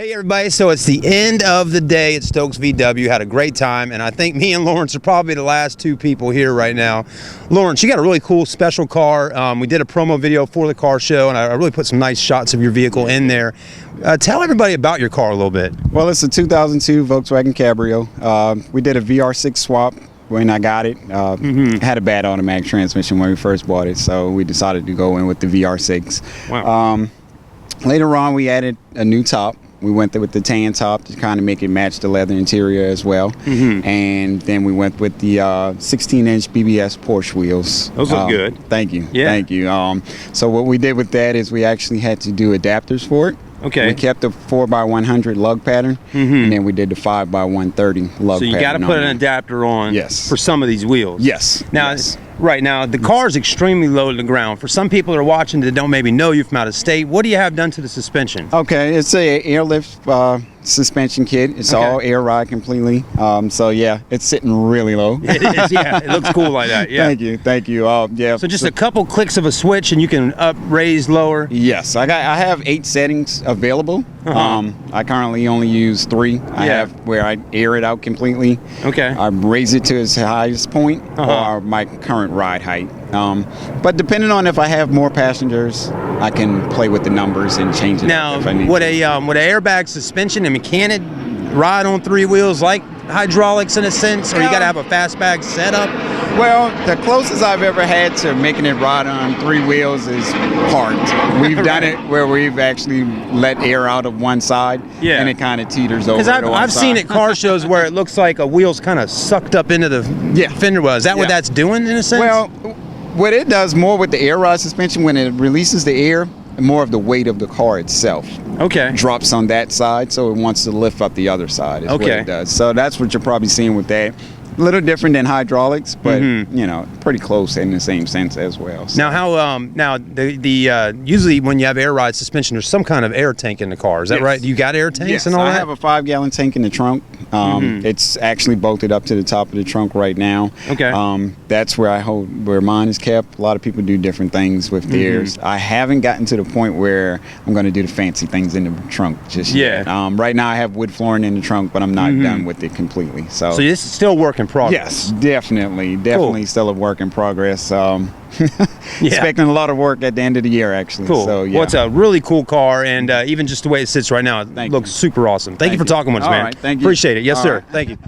Hey everybody, so it's the end of the day at Stokes VW. Had a great time, and I think me and Lawrence are probably the last two people here right now. Lawrence, you got a really cool special car. We did a promo video for the car show, and I really put some nice shots of your vehicle in there. Tell everybody about your car a little bit. Well, it's a 2002 Volkswagen Cabrio. We did a VR6 swap when I got it. It had a bad automatic transmission when we first bought it, so we decided to go in with the VR6. Wow. Later on, we added a new top. We went there with the tan top to kind of make it match the leather interior as well. And then we went with the 16-inch BBS Porsche wheels. Those look good. Thank you. Yeah. Thank you. So what we did with that is we actually had to do adapters for it. Okay. We kept the 4x100 lug pattern, and then we did the 5x130 lug pattern. So you got to put an adapter on for some of these wheels. Yes. Now, right now, the car is extremely low to the ground. For some people that are watching that don't maybe know you from out of state, what do you have done to the suspension? Okay, it's a airlift suspension kit. It's all air ride completely. So yeah, it's sitting really low. It is, yeah. It looks cool like that. Yeah. Thank you, thank you. Yeah. So just a couple clicks of a switch and you can up, raise, lower. Yes, I have 8 settings available. I currently only use 3. I have where I air it out completely. Okay. I raise it to its highest point or my current ride height. But depending on if I have more passengers, I can play with the numbers and change it now, if I need would to. would an airbag suspension and mechanic ride on 3 wheels like hydraulics in a sense, or you got to have a fastback setup? Well, the closest I've ever had to making it ride on 3 wheels is parked. We've done it where we've actually let air out of one side, and it kind of teeters over. Because I've seen at car shows where it looks like a wheel's kind of sucked up into the fender well. Is that what that's doing in a sense? Well, what it does more with the air ride suspension, when it releases the air, more of the weight of the car itself drops on that side, so it wants to lift up the other side is what it does. So that's what you're probably seeing with that. A little different than hydraulics, but you know, pretty close in the same sense as well. So. Now, how usually when you have air ride suspension, there's some kind of air tank in the car. Is that right? You got air tanks and all that? I have a 5-gallon tank in the trunk. It's actually bolted up to the top of the trunk right now. Okay. That's where mine is kept. A lot of people do different things with theirs. I haven't gotten to the point where I'm going to do the fancy things in the trunk just yet. Right now I have wood flooring in the trunk, but I'm not done with it completely. So this is still work in progress. Yes, definitely still a work in progress. Expecting a lot of work at the end of the year, actually. Cool. So, Well, it's a really cool car, and even just the way it sits right now, it looks super awesome. Thank you for talking with us, man. All right, thank you. Appreciate it. Yes, sir. Thank you.